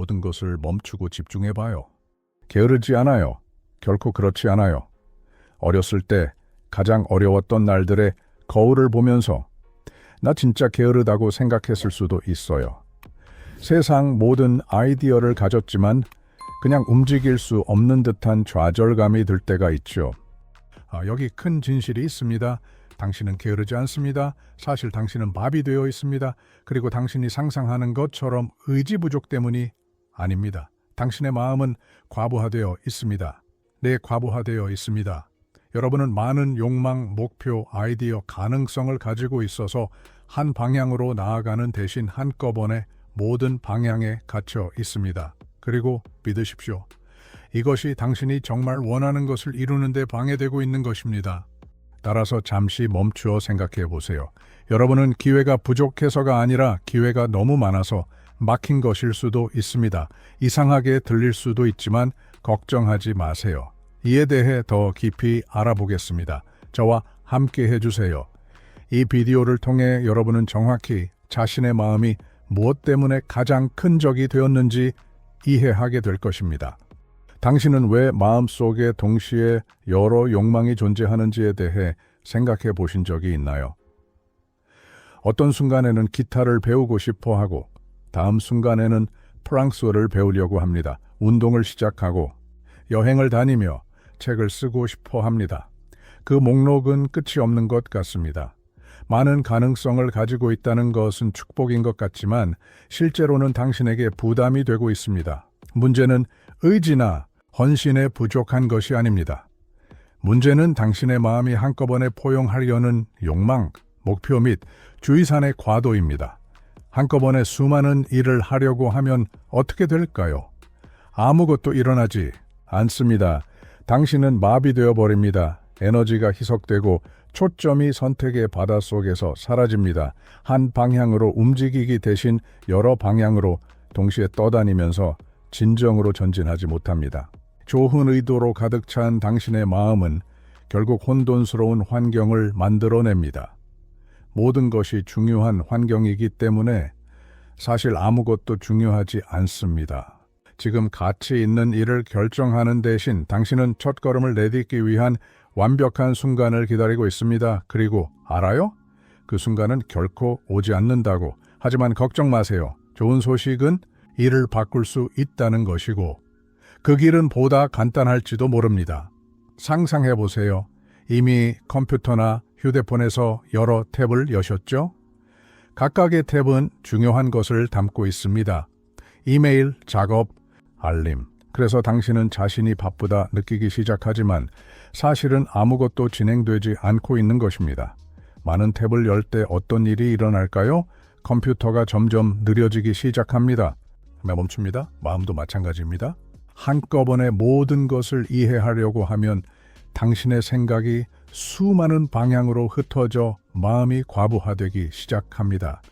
모든 것을 멈추고 집중해봐요. 게으르지 않아요. 결코 그렇지 않아요. 어렸을 때 가장 어려웠던 날들의 거울을 보면서 나 진짜 게으르다고 생각했을 수도 있어요. 세상 모든 아이디어를 가졌지만 그냥 움직일 수 없는 듯한 좌절감이 들 때가 있죠. 여기 큰 진실이 있습니다. 당신은 게으르지 않습니다. 사실 당신은 밥이 되어 있습니다. 그리고 당신이 상상하는 것처럼 의지 부족 때문이 아닙니다. 당신의 마음은 과부하되어 있습니다. 네, 과부하되어 있습니다. 여러분은 많은 욕망, 목표, 아이디어, 가능성을 가지고 있어서 한 방향으로 나아가는 대신 한꺼번에 모든 방향에 갇혀 있습니다. 그리고 믿으십시오. 이것이 당신이 정말 원하는 것을 이루는 데 방해되고 있는 것입니다. 따라서 잠시 멈추어 생각해 보세요. 여러분은 기회가 부족해서가 아니라 기회가 너무 많아서 막힌 것일 수도 있습니다. 이상하게 들릴 수도 있지만 걱정하지 마세요. 이에 대해 더 깊이 알아보겠습니다. 저와 함께 해주세요. 이 비디오를 통해 여러분은 정확히 자신의 마음이 무엇 때문에 가장 큰 적이 되었는지 이해하게 될 것입니다. 당신은 왜 마음속에 동시에 여러 욕망이 존재하는지에 대해 생각해 보신 적이 있나요? 어떤 순간에는 기타를 배우고 싶어 하고 다음 순간에는 프랑스어를 배우려고 합니다. 운동을 시작하고 여행을 다니며 책을 쓰고 싶어 합니다. 그 목록은 끝이 없는 것 같습니다. 많은 가능성을 가지고 있다는 것은 축복인 것 같지만 실제로는 당신에게 부담이 되고 있습니다. 문제는 의지나 헌신에 부족한 것이 아닙니다. 문제는 당신의 마음이 한꺼번에 포용하려는 욕망, 목표 및 주의산의 과도입니다. 한꺼번에 수많은 일을 하려고 하면 어떻게 될까요? 아무것도 일어나지 않습니다. 당신은 마비 되어버립니다. 에너지가 희석되고 초점이 선택의 바닷속에서 사라집니다. 한 방향으로 움직이기 대신 여러 방향으로 동시에 떠다니면서 진정으로 전진하지 못합니다. 좋은 의도로 가득 찬 당신의 마음은 결국 혼돈스러운 환경을 만들어냅니다. 모든 것이 중요한 환경이기 때문에 사실 아무것도 중요하지 않습니다. 지금 가치 있는 일을 결정하는 대신 당신은 첫걸음을 내딛기 위한 완벽한 순간을 기다리고 있습니다. 그리고 알아요? 그 순간은 결코 오지 않는다고. 하지만 걱정 마세요. 좋은 소식은 일을 바꿀 수 있다는 것이고 그 길은 보다 간단할지도 모릅니다. 상상해 보세요. 이미 컴퓨터나 휴대폰에서 여러 탭을 여셨죠? 각각의 탭은 중요한 것을 담고 있습니다. 이메일, 작업, 알림. 그래서 당신은 자신이 바쁘다 느끼기 시작하지만 사실은 아무것도 진행되지 않고 있는 것입니다. 많은 탭을 열 때 어떤 일이 일어날까요? 컴퓨터가 점점 느려지기 시작합니다. 멈춥니다. 마음도 마찬가지입니다. 한꺼번에 모든 것을 이해하려고 하면 당신의 생각이 수많은 방향으로 흩어져 마음이 과부하되기 시작합니다.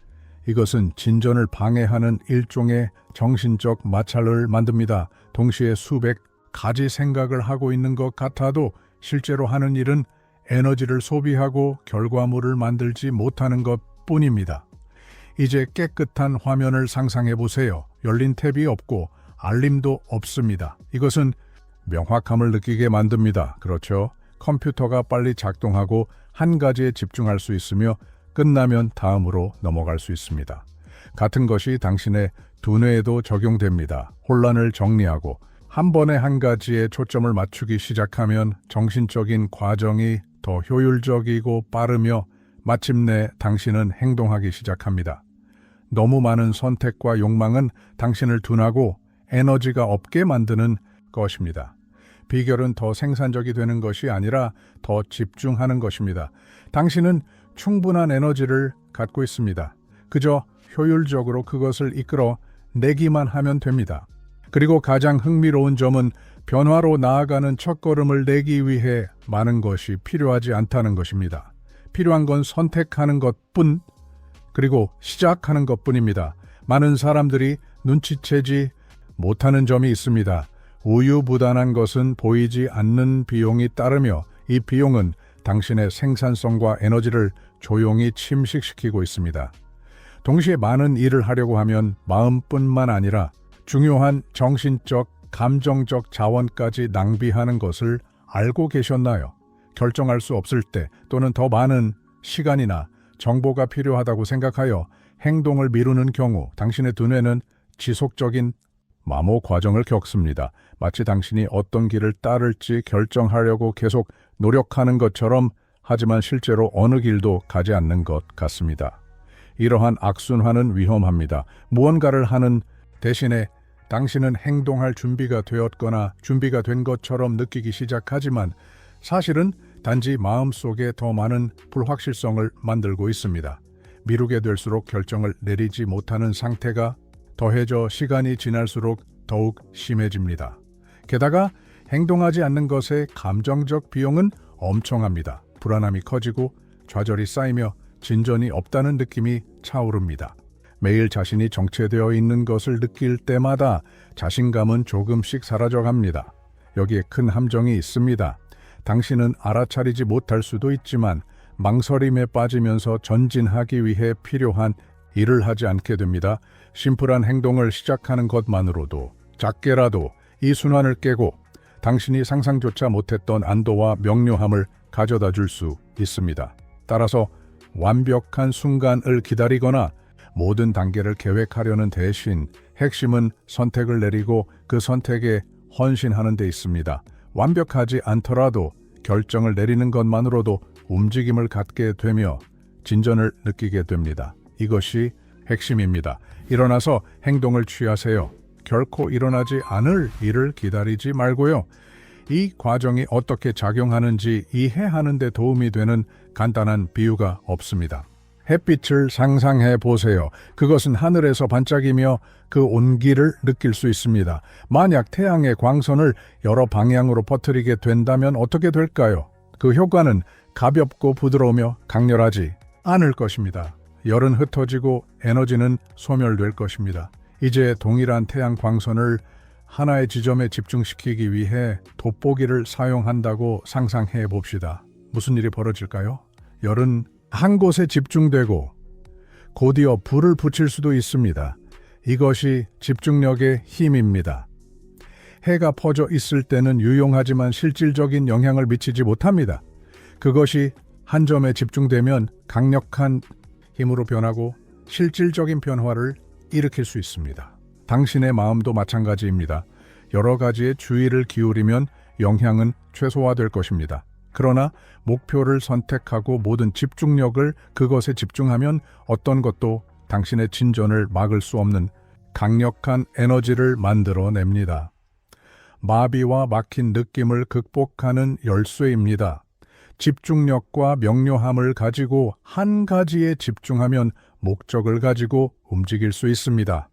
이것은 진전을 방해하는 일종의 정신적 마찰을 만듭니다. 동시에 수백 가지 생각을 하고 있는 것 같아도 실제로 하는 일은 에너지를 소비하고 결과물을 만들지 못하는 것 뿐입니다. 이제 깨끗한 화면을 상상해 보세요. 열린 탭이 없고 알림도 없습니다. 이것은 명확함을 느끼게 만듭니다. 그렇죠? 컴퓨터가 빨리 작동하고 한 가지에 집중할 수 있으며 끝나면 다음으로 넘어갈 수 있습니다. 같은 것이 당신의 두뇌에도 적용됩니다. 혼란을 정리하고 한 번에 한 가지에 초점을 맞추기 시작하면 정신적인 과정이 더 효율적이고 빠르며 마침내 당신은 행동하기 시작합니다. 너무 많은 선택과 욕망은 당신을 둔하고 에너지가 없게 만드는 것입니다. 비결은 더 생산적이 되는 것이 아니라 더 집중하는 것입니다. 당신은 충분한 에너지를 갖고 있습니다. 그저 효율적으로 그것을 이끌어 내기만 하면 됩니다. 그리고 가장 흥미로운 점은 변화로 나아가는 첫걸음을 내기 위해 많은 것이 필요하지 않다는 것입니다. 필요한 건 선택하는 것뿐, 그리고 시작하는 것뿐입니다. 많은 사람들이 눈치채지 못하는 점이 있습니다. 우유부단한 것은 보이지 않는 비용이 따르며 이 비용은 당신의 생산성과 에너지를 조용히 침식시키고 있습니다. 동시에 많은 일을 하려고 하면 마음뿐만 아니라 중요한 정신적, 감정적 자원까지 낭비하는 것을 알고 계셨나요? 결정할 수 없을 때 또는 더 많은 시간이나 정보가 필요하다고 생각하여 행동을 미루는 경우 당신의 두뇌는 지속적인 마모 과정을 겪습니다. 마치 당신이 어떤 길을 따를지 결정하려고 계속 노력하는 것처럼, 하지만 실제로 어느 길도 가지 않는 것 같습니다. 이러한 악순환은 위험합니다. 무언가를 하는 대신에 당신은 행동할 준비가 되었거나 준비가 된 것처럼 느끼기 시작하지만 사실은 단지 마음속에 더 많은 불확실성을 만들고 있습니다. 미루게 될수록 결정을 내리지 못하는 상태가 더해져 시간이 지날수록 더욱 심해집니다. 게다가 행동하지 않는 것의 감정적 비용은 엄청납니다. 불안함이 커지고 좌절이 쌓이며 진전이 없다는 느낌이 차오릅니다. 매일 자신이 정체되어 있는 것을 느낄 때마다 자신감은 조금씩 사라져갑니다. 여기에 큰 함정이 있습니다. 당신은 알아차리지 못할 수도 있지만 망설임에 빠지면서 전진하기 위해 필요한 일을 하지 않게 됩니다. 심플한 행동을 시작하는 것만으로도 작게라도 이 순환을 깨고 당신이 상상조차 못했던 안도와 명료함을 가져다 줄 수 있습니다. 따라서 완벽한 순간을 기다리거나 모든 단계를 계획하려는 대신 핵심은 선택을 내리고 그 선택에 헌신하는 데 있습니다. 완벽하지 않더라도 결정을 내리는 것만으로도 움직임을 갖게 되며 진전을 느끼게 됩니다. 이것이 핵심입니다. 일어나서 행동을 취하세요. 결코 일어나지 않을 일을 기다리지 말고요. 이 과정이 어떻게 작용하는지 이해하는 데 도움이 되는 간단한 비유가 없습니다. 햇빛을 상상해 보세요. 그것은 하늘에서 반짝이며 그 온기를 느낄 수 있습니다. 만약 태양의 광선을 여러 방향으로 퍼뜨리게 된다면 어떻게 될까요? 그 효과는 가볍고 부드러우며 강렬하지 않을 것입니다. 열은 흩어지고 에너지는 소멸될 것입니다. 이제 동일한 태양 광선을 하나의 지점에 집중시키기 위해 돋보기를 사용한다고 상상해 봅시다. 무슨 일이 벌어질까요? 열은 한 곳에 집중되고 곧이어 불을 붙일 수도 있습니다. 이것이 집중력의 힘입니다. 해가 퍼져 있을 때는 유용하지만 실질적인 영향을 미치지 못합니다. 그것이 한 점에 집중되면 강력한 힘으로 변하고 실질적인 변화를 일으킬 수 있습니다. 당신의 마음도 마찬가지입니다. 여러 가지에 주의를 기울이면 영향은 최소화될 것입니다. 그러나 목표를 선택하고 모든 집중력을 그것에 집중하면 어떤 것도 당신의 진전을 막을 수 없는 강력한 에너지를 만들어냅니다. 마비와 막힌 느낌을 극복하는 열쇠입니다. 집중력과 명료함을 가지고 한 가지에 집중하면 목적을 가지고 움직일 수 있습니다.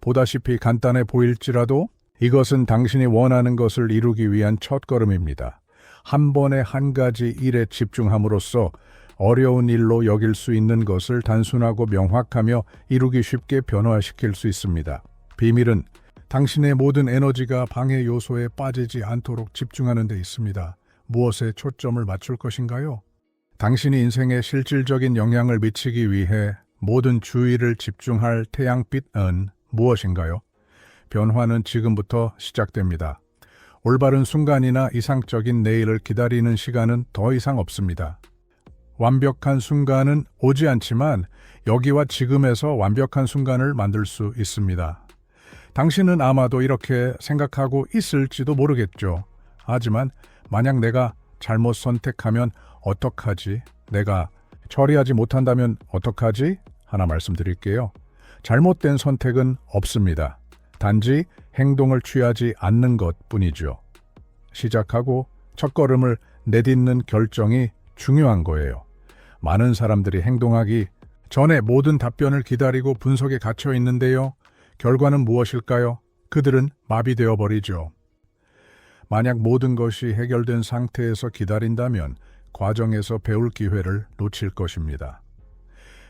보다시피 간단해 보일지라도 이것은 당신이 원하는 것을 이루기 위한 첫걸음입니다. 한 번에 한 가지 일에 집중함으로써 어려운 일로 여길 수 있는 것을 단순하고 명확하며 이루기 쉽게 변화시킬 수 있습니다. 비밀은 당신의 모든 에너지가 방해 요소에 빠지지 않도록 집중하는 데 있습니다. 무엇에 초점을 맞출 것인가요? 당신이 인생에 실질적인 영향을 미치기 위해 모든 주의를 집중할 태양빛은 무엇인가요? 변화는 지금부터 시작됩니다. 올바른 순간이나 이상적인 내일을 기다리는 시간은 더 이상 없습니다. 완벽한 순간은 오지 않지만 여기와 지금에서 완벽한 순간을 만들 수 있습니다. 당신은 아마도 이렇게 생각하고 있을지도 모르겠죠. 하지만 만약 내가 잘못 선택하면 어떡하지? 내가 처리하지 못한다면 어떡하지? 하나 말씀드릴게요. 잘못된 선택은 없습니다. 단지 행동을 취하지 않는 것뿐이죠. 시작하고 첫걸음을 내딛는 결정이 중요한 거예요. 많은 사람들이 행동하기 전에 모든 답변을 기다리고 분석에 갇혀 있는데요. 결과는 무엇일까요? 그들은 마비되어 버리죠. 만약 모든 것이 해결된 상태에서 기다린다면 과정에서 배울 기회를 놓칠 것입니다.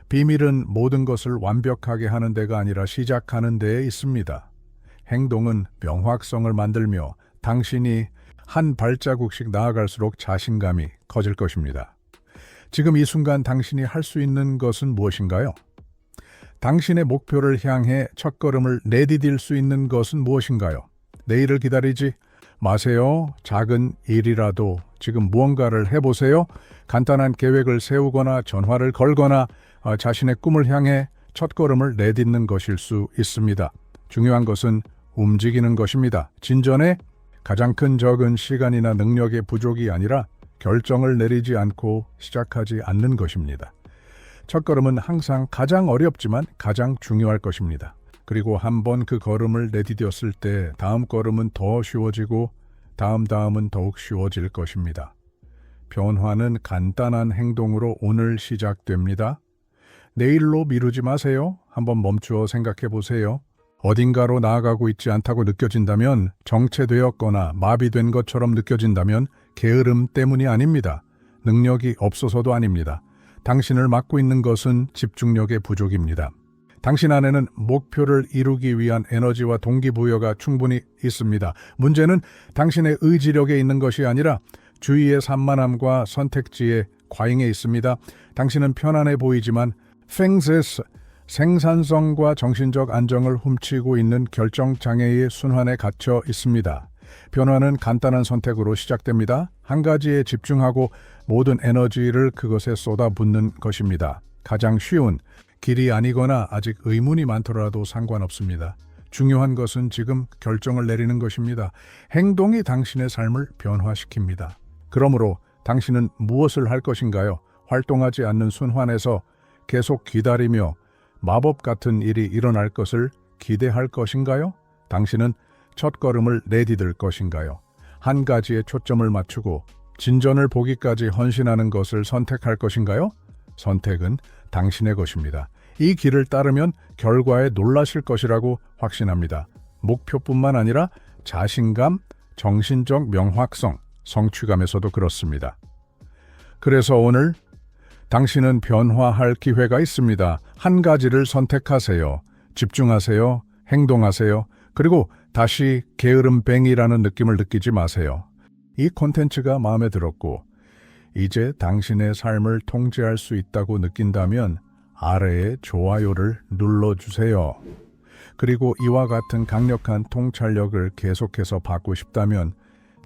비밀은 모든 것을 완벽하게 하는 데가 아니라 시작하는 데에 있습니다. 행동은 명확성을 만들며 당신이 한 발자국씩 나아갈수록 자신감이 커질 것입니다. 지금 이 순간 당신이 할 수 있는 것은 무엇인가요? 당신의 목표를 향해 첫걸음을 내디딜 수 있는 것은 무엇인가요? 내일을 기다리지 마세요. 작은 일이라도 지금 무언가를 해보세요. 간단한 계획을 세우거나 전화를 걸거나 자신의 꿈을 향해 첫걸음을 내딛는 것일 수 있습니다. 중요한 것은 움직이는 것입니다. 진전에 가장 큰 적은 시간이나 능력의 부족이 아니라 결정을 내리지 않고 시작하지 않는 것입니다. 첫걸음은 항상 가장 어렵지만 가장 중요할 것입니다. 그리고 한번 그 걸음을 내디뎠을 때 다음 걸음은 더 쉬워지고 다음은 더욱 쉬워질 것입니다. 변화는 간단한 행동으로 오늘 시작됩니다. 내일로 미루지 마세요. 한번 멈추어 생각해 보세요. 어딘가로 나아가고 있지 않다고 느껴진다면, 정체되었거나 마비된 것처럼 느껴진다면 게으름 때문이 아닙니다. 능력이 없어서도 아닙니다. 당신을 막고 있는 것은 집중력의 부족입니다. 당신 안에는 목표를 이루기 위한 에너지와 동기부여가 충분히 있습니다. 문제는 당신의 의지력에 있는 것이 아니라 주위의 산만함과 선택지의 과잉에 있습니다. 당신은 편안해 보이지만 팽세스, 생산성과 정신적 안정을 훔치고 있는 결정장애의 순환에 갇혀 있습니다. 변화는 간단한 선택으로 시작됩니다. 한 가지에 집중하고 모든 에너지를 그것에 쏟아붓는 것입니다. 가장 쉬운 길이 아니거나 아직 의문이 많더라도 상관없습니다. 중요한 것은 지금 결정을 내리는 것입니다. 행동이 당신의 삶을 변화시킵니다. 그러므로 당신은 무엇을 할 것인가요? 활동하지 않는 순환에서 계속 기다리며 마법 같은 일이 일어날 것을 기대할 것인가요? 당신은 첫걸음을 내디딜 것인가요? 한 가지에 초점을 맞추고 진전을 보기까지 헌신하는 것을 선택할 것인가요? 선택은 당신의 것입니다. 이 길을 따르면 결과에 놀라실 것이라고 확신합니다. 목표뿐만 아니라 자신감, 정신적 명확성, 성취감에서도 그렇습니다. 그래서 오늘 당신은 변화할 기회가 있습니다. 한 가지를 선택하세요. 집중하세요. 행동하세요. 그리고 다시 게으름뱅이라는 느낌을 느끼지 마세요. 이 콘텐츠가 마음에 들었고 이제 당신의 삶을 통제할 수 있다고 느낀다면 아래에 좋아요를 눌러주세요. 그리고 이와 같은 강력한 통찰력을 계속해서 받고 싶다면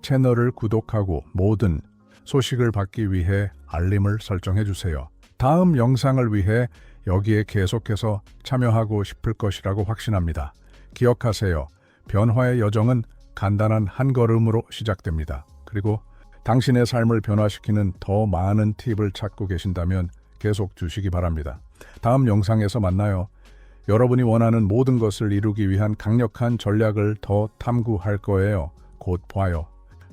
채널을 구독하고 모든 소식을 받기 위해 알림을 설정해 주세요. 다음 영상을 위해 여기에 계속해서 참여하고 싶을 것이라고 확신합니다. 기억하세요. 변화의 여정은 간단한 한 걸음으로 시작됩니다. 그리고 당신의 삶을 변화시키는 더 많은 팁을 찾고 계신다면 계속 주시기 바랍니다. 다음 영상에서 만나요. 여러분이 원하는 모든 것을 이루기 위한 강력한 전략을 더 탐구할 거예요. 곧 봐요.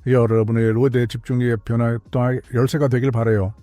여러분의 로드의 집중력의 변화 또 열쇠가 되길 바라요.